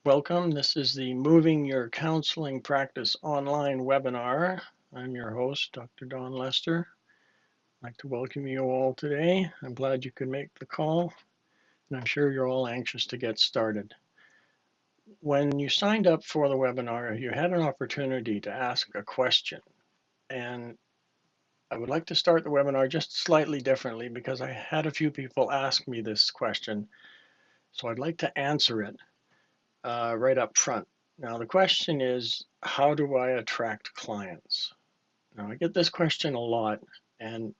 Welcome. This is the Moving Your Counseling Practice Online webinar. I'm your host, Dr. Don Lester. I'd like to welcome you all today. I'm glad you could make the call, and I'm sure you're all anxious to get started. When you signed up for the webinar, you had an opportunity to ask a question, and I would like to start the webinar just slightly differently because I had a few people ask me this question, so I'd like to answer it right up front. Now, the question is, how do I attract clients? Now, I get this question a lot, and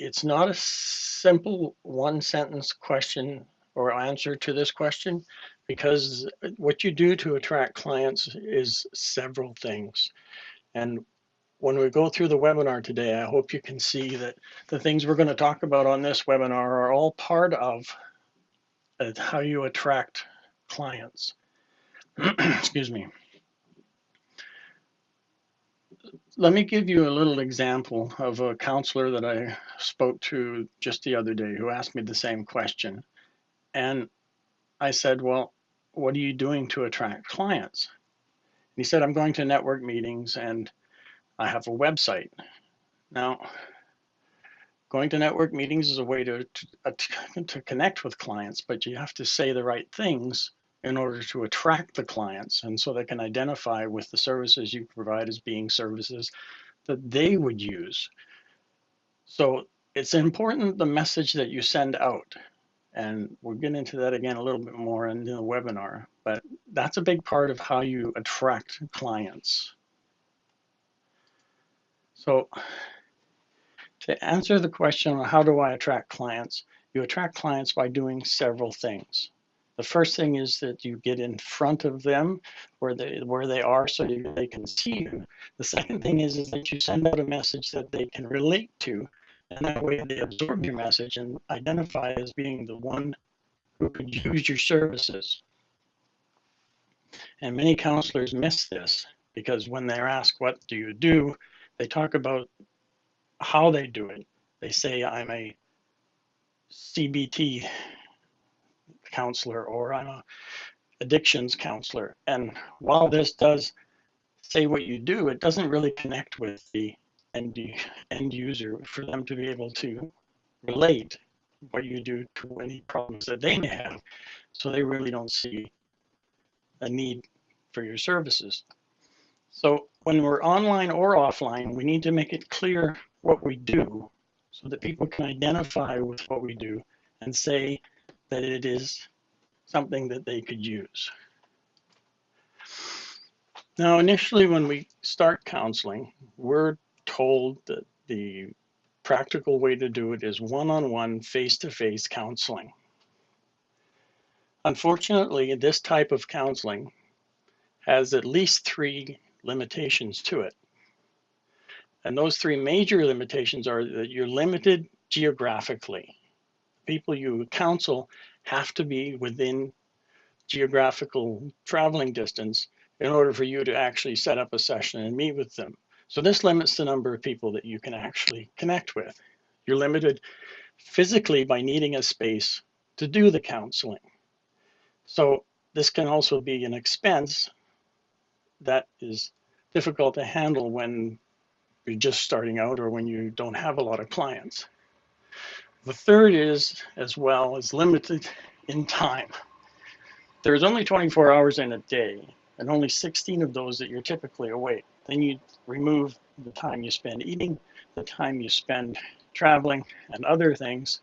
it's not a simple one sentence question or answer to this question because what you do to attract clients is several things. And when we go through the webinar today, I hope you can see that the things we're going to talk about on this webinar are all part of how you attract clients. Excuse me. Let me give you a little example of a counselor that I spoke to just the other day who asked me the same question. And I said, well, what are you doing to attract clients? And he said, I'm going to network meetings and I have a website. Now, going to network meetings is a way to connect with clients, but you have to say the right things in order to attract the clients. And so they can identify with the services you provide as being services that they would use. So it's important the message that you send out. And we'll get into that again a little bit more in the webinar, but that's a big part of how you attract clients. So to answer the question on how do I attract clients, you attract clients by doing several things. The first thing is that you get in front of them where they are so they can see you. The second thing is that you send out a message that they can relate to, and that way they absorb your message and identify as being the one who could use your services. And many counselors miss this because when they're asked, what do you do? They talk about how they do it. They say, I'm a CBT counselor or I'm a addictions counselor. And while this does say what you do, it doesn't really connect with the end user for them to be able to relate what you do to any problems that they may have. So they really don't see a need for your services. So when we're online or offline, we need to make it clear what we do so that people can identify with what we do and say that it is something that they could use. Now, initially, when we start counseling, we're told that the practical way to do it is one-on-one, face-to-face counseling. Unfortunately, this type of counseling has at least 3 limitations to it. And those 3 major limitations are that you're limited geographically. People you counsel have to be within geographical traveling distance in order for you to actually set up a session and meet with them. So this limits the number of people that you can actually connect with. You're limited physically by needing a space to do the counseling. So this can also be an expense that is difficult to handle when you're just starting out or when you don't have a lot of clients. The third is, as well, is limited in time. There's only 24 hours in a day, and only 16 of those that you're typically awake. Then you remove the time you spend eating, the time you spend traveling, and other things,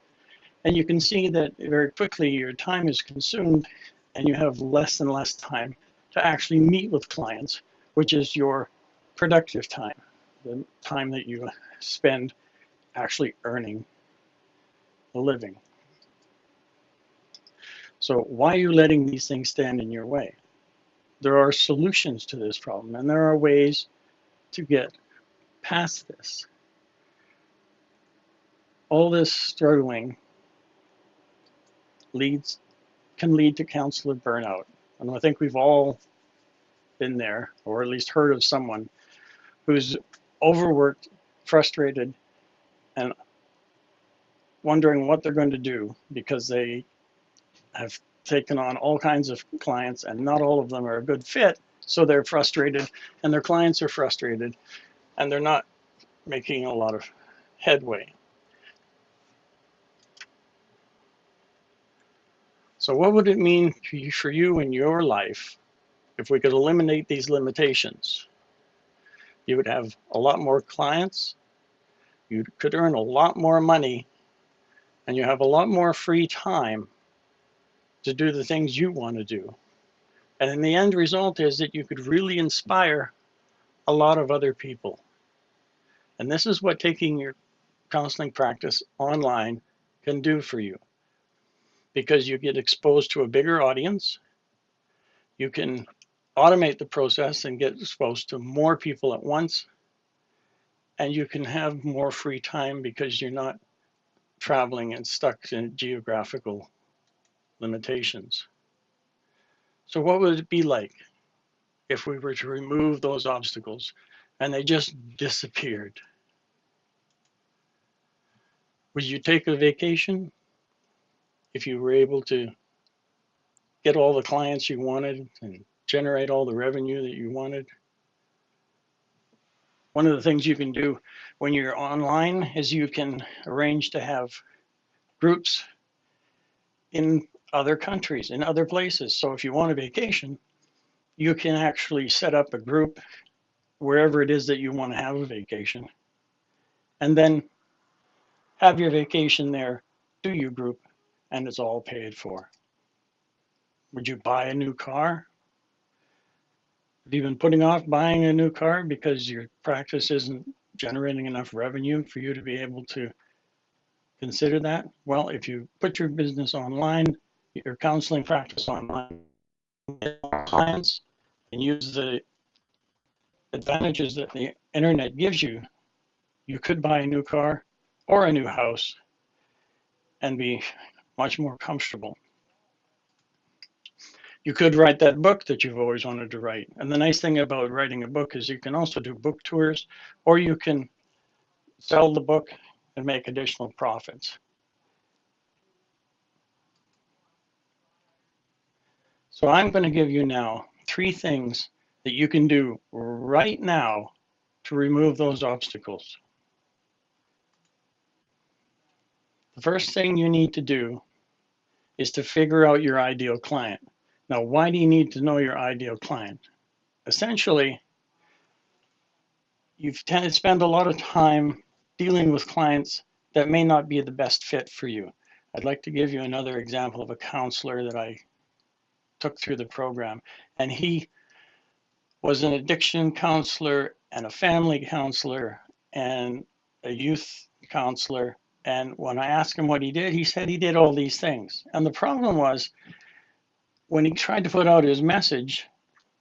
and you can see that very quickly your time is consumed and you have less and less time to actually meet with clients, which is your productive time, the time that you spend actually earning a living. So why are you letting these things stand in your way? There are solutions to this problem, and there are ways to get past this. All this struggling can lead to counselor burnout. And I think we've all been there, or at least heard of someone who's overworked, frustrated, and wondering what they're going to do because they have taken on all kinds of clients, and not all of them are a good fit. So they're frustrated, and their clients are frustrated, and they're not making a lot of headway. So what would it mean for you in your life if we could eliminate these limitations? You would have a lot more clients, you could earn a lot more money, and you have a lot more free time to do the things you want to do. And in the end result is that you could really inspire a lot of other people. And this is what taking your counseling practice online can do for you, because you get exposed to a bigger audience. You can automate the process and get exposed to more people at once, and you can have more free time because you're not traveling and stuck in geographical limitations. So what would it be like if we were to remove those obstacles and they just disappeared? Would you take a vacation if you were able to get all the clients you wanted and generate all the revenue that you wanted? One of the things you can do when you're online is you can arrange to have groups in other countries, in other places. So if you want a vacation, you can actually set up a group wherever it is that you want to have a vacation, and then have your vacation there, do your group, and it's all paid for. Would you buy a new car? Have you been putting off buying a new car because your practice isn't generating enough revenue for you to be able to consider that? Well, if you put your business online, your counseling practice online, get clients, and use the advantages that the internet gives you, you could buy a new car or a new house and be much more comfortable. You could write that book that you've always wanted to write. And the nice thing about writing a book is you can also do book tours, or you can sell the book and make additional profits. So I'm going to give you now 3 things that you can do right now to remove those obstacles. The first thing you need to do is to figure out your ideal client. Now, why do you need to know your ideal client? Essentially, you've tended to spend a lot of time dealing with clients that may not be the best fit for you. I'd like to give you another example of a counselor that I took through the program, and he was an addiction counselor and a family counselor and a youth counselor. And when I asked him what he did, he said he did all these things. And the problem was, when he tried to put out his message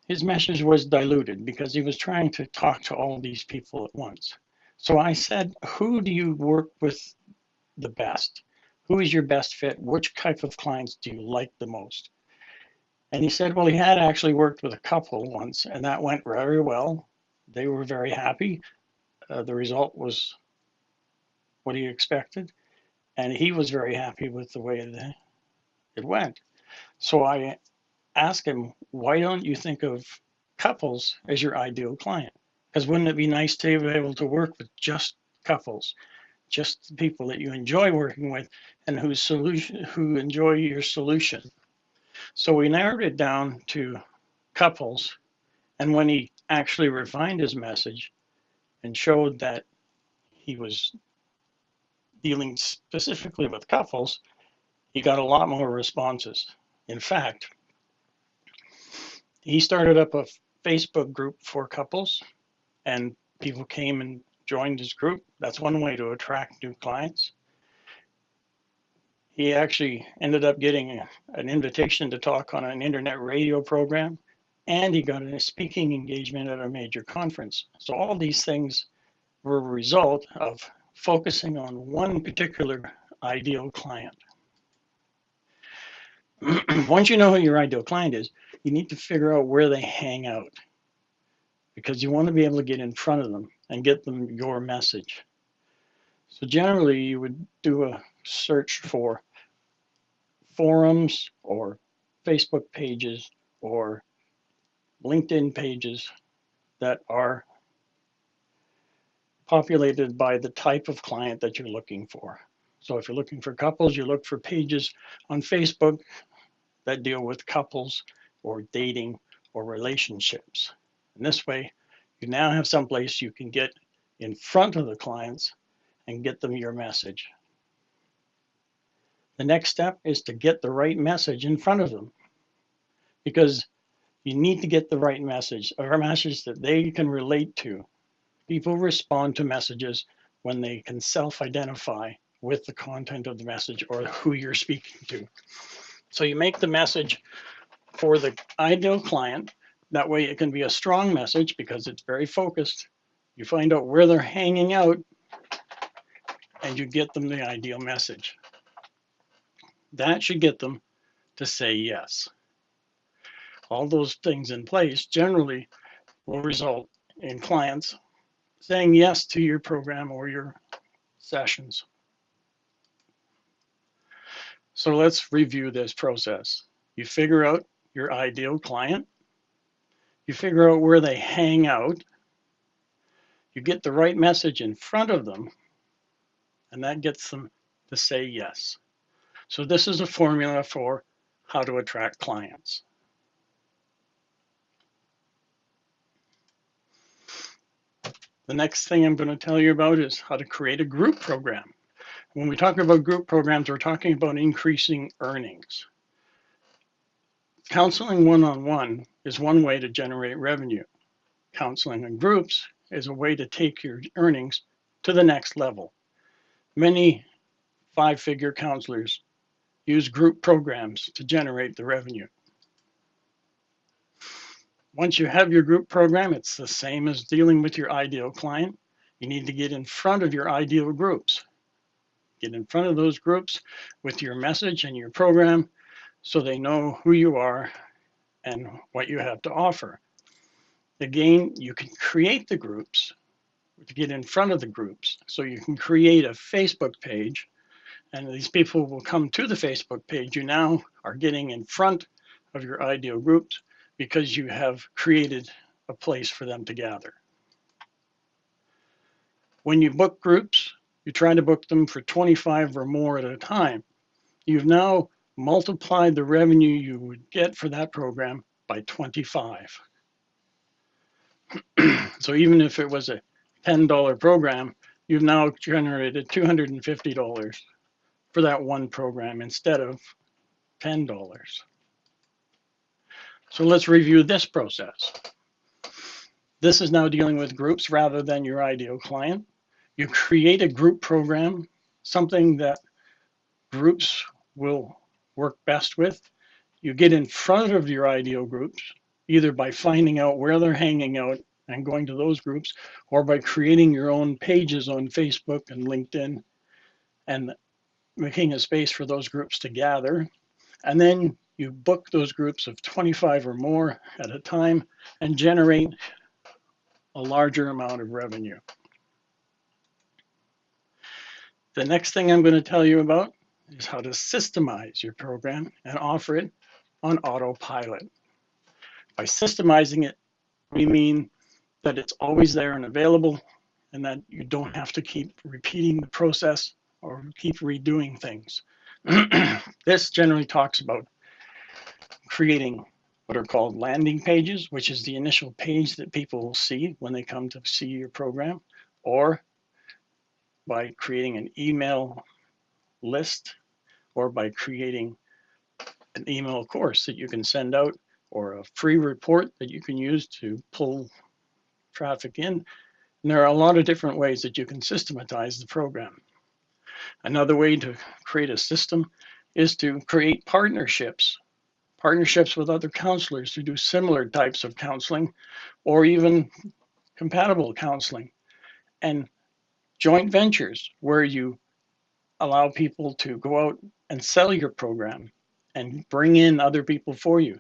was diluted because he was trying to talk to all these people at once. So I said, who do you work with the best? Who is your best fit? Which type of clients do you like the most? And he said, well, he had actually worked with a couple once, and that went very well. They were very happy. The result was what he expected, and he was very happy with the way that it went. So I asked him, why don't you think of couples as your ideal client? Because wouldn't it be nice to be able to work with just couples, just the people that you enjoy working with and who enjoy your solution? So we narrowed it down to couples, and when he actually refined his message and showed that he was dealing specifically with couples, he got a lot more responses. In fact, he started up a Facebook group for couples, and people came and joined his group. That's one way to attract new clients. He actually ended up getting an invitation to talk on an internet radio program, and he got a speaking engagement at a major conference. So all these things were a result of focusing on one particular ideal client. Once you know who your ideal client is, you need to figure out where they hang out, because you want to be able to get in front of them and get them your message. So generally, you would do a search for forums or Facebook pages or LinkedIn pages that are populated by the type of client that you're looking for. So if you're looking for couples, you look for pages on Facebook that deal with couples or dating or relationships. And this way, you now have some place you can get in front of the clients and get them your message. The next step is to get the right message in front of them, because you need to get the right message, or a message that they can relate to. People respond to messages when they can self-identify with the content of the message or who you're speaking to. So you make the message for the ideal client. That way it can be a strong message because it's very focused. You find out where they're hanging out and you get them the ideal message. That should get them to say yes. All those things in place generally will result in clients saying yes to your program or your sessions. So let's review this process. You figure out your ideal client. You figure out where they hang out. You get the right message in front of them, and that gets them to say yes. So this is a formula for how to attract clients. The next thing I'm going to tell you about is how to create a group program. When we talk about group programs, we're talking about increasing earnings. Counseling one-on-one is one way to generate revenue. Counseling in groups is a way to take your earnings to the next level. Many five-figure counselors use group programs to generate the revenue. Once you have your group program, it's the same as dealing with your ideal client. You need to get in front of your ideal groups. Get in front of those groups with your message and your program so they know who you are and what you have to offer. Again, you can create the groups to get in front of the groups. So you can create a Facebook page, and these people will come to the Facebook page. You now are getting in front of your ideal groups because you have created a place for them to gather. When you book groups, you try to book them for 25 or more at a time. You've now multiplied the revenue you would get for that program by 25. So even if it was a $10 program, you've now generated $250 for that one program instead of $10. So let's review this process. This is now dealing with groups rather than your ideal client. You create a group program, something that groups will work best with. You get in front of your ideal groups, either by finding out where they're hanging out and going to those groups, or by creating your own pages on Facebook and LinkedIn and making a space for those groups to gather. And then you book those groups of 25 or more at a time and generate a larger amount of revenue. The next thing I'm going to tell you about is how to systemize your program and offer it on autopilot. By systemizing it, we mean that it's always there and available, and that you don't have to keep repeating the process or keep redoing things. This generally talks about creating what are called landing pages, which is the initial page that people will see when they come to see your program, or by creating an email list, or by creating an email course that you can send out, or a free report that you can use to pull traffic in. And there are a lot of different ways that you can systematize the program. Another way to create a system is to create partnerships with other counselors who do similar types of counseling, or even compatible counseling, and joint ventures where you allow people to go out and sell your program and bring in other people for you.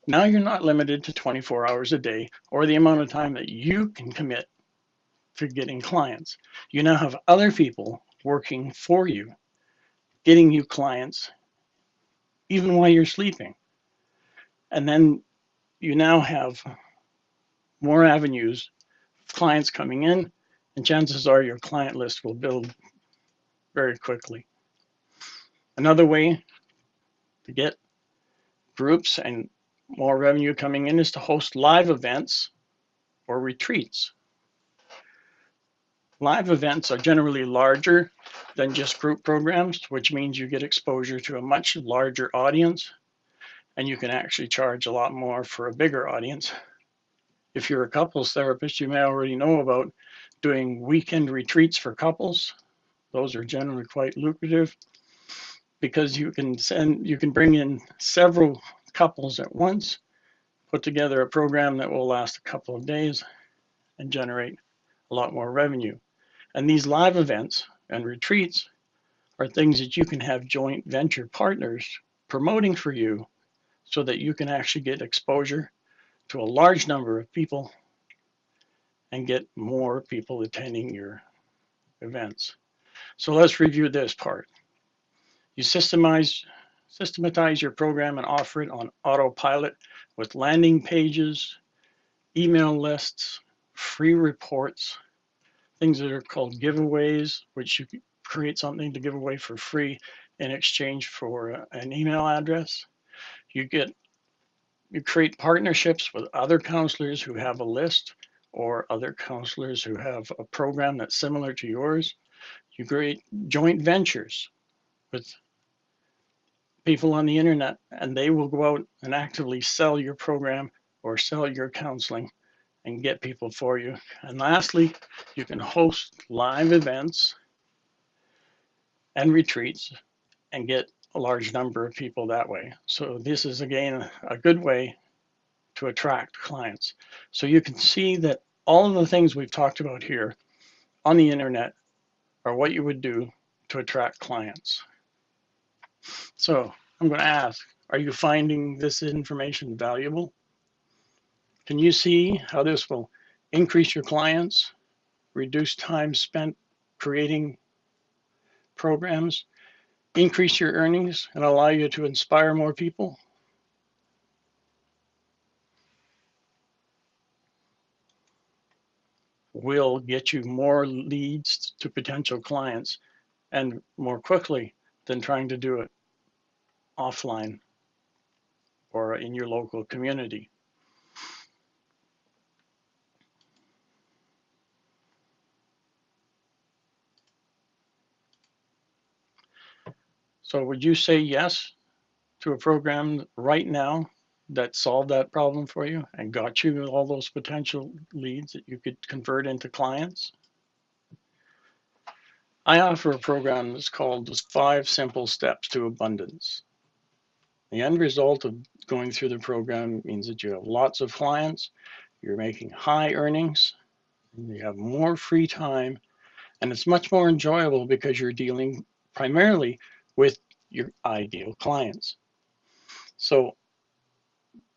Now you're not limited to 24 hours a day or the amount of time that you can commit to getting clients. You now have other people working for you, getting you clients, even while you're sleeping. And then you now have more avenues, clients coming in, and chances are your client list will build very quickly. Another way to get groups and more revenue coming in is to host live events or retreats. Live events are generally larger than just group programs, which means you get exposure to a much larger audience, and you can actually charge a lot more for a bigger audience. If you're a couples therapist, you may already know about doing weekend retreats for couples. Those are generally quite lucrative because you can bring in several couples at once, put together a program that will last a couple of days and generate a lot more revenue. And these live events and retreats are things that you can have joint venture partners promoting for you so that you can actually get exposure to a large number of people and get more people attending your events. So let's review this part. You systematize your program and offer it on autopilot with landing pages, email lists, free reports, things that are called giveaways, which you create something to give away for free in exchange for an email address. You create partnerships with other counselors who have a list or other counselors who have a program that's similar to yours. You create joint ventures with people on the internet, and they will go out and actively sell your program or sell your counseling and get people for you. And lastly, you can host live events and retreats and get a large number of people that way. So this is, again, a good way to attract clients. So you can see that all of the things we've talked about here on the internet are what you would do to attract clients. So I'm going to ask, are you finding this information valuable? Can you see how this will increase your clients, reduce time spent creating programs, increase your earnings, and allow you to inspire more people? Will get you more leads to potential clients and more quickly than trying to do it offline or in your local community. So would you say yes to a program right now that solved that problem for you and got you all those potential leads that you could convert into clients? I offer a program that's called the 5 Simple Steps to Abundance. The end result of going through the program means that you have lots of clients, you're making high earnings, and you have more free time, and it's much more enjoyable because you're dealing primarily with your ideal clients. So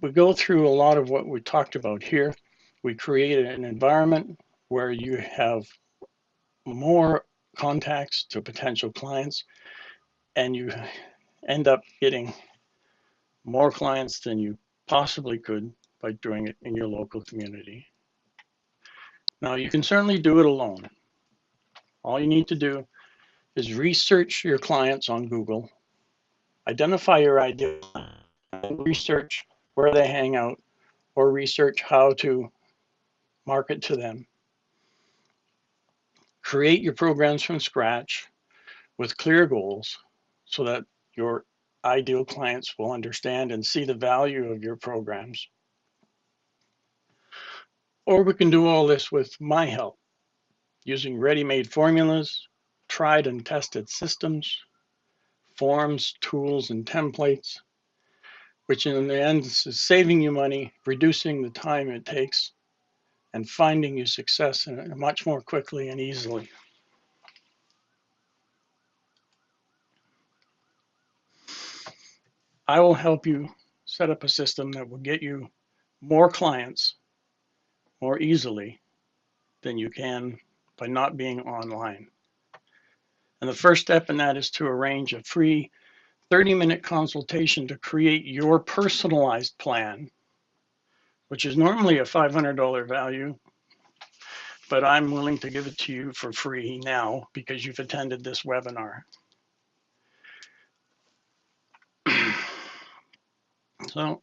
we go through a lot of what we talked about here. We create an environment where you have more contacts to potential clients, and you end up getting more clients than you possibly could by doing it in your local community. Now, you can certainly do it alone. All you need to do is research your clients on Google, identify your ideal, research where they hang out, or research how to market to them. Create your programs from scratch with clear goals so that your ideal clients will understand and see the value of your programs. Or we can do all this with my help using ready-made formulas, tried and tested systems, forms, tools, and templates, which in the end is saving you money, reducing the time it takes, and finding you success much more quickly and easily. I will help you set up a system that will get you more clients more easily than you can by not being online. And the first step in that is to arrange a free 30-minute consultation to create your personalized plan, which is normally a $500 value, but I'm willing to give it to you for free now because you've attended this webinar. So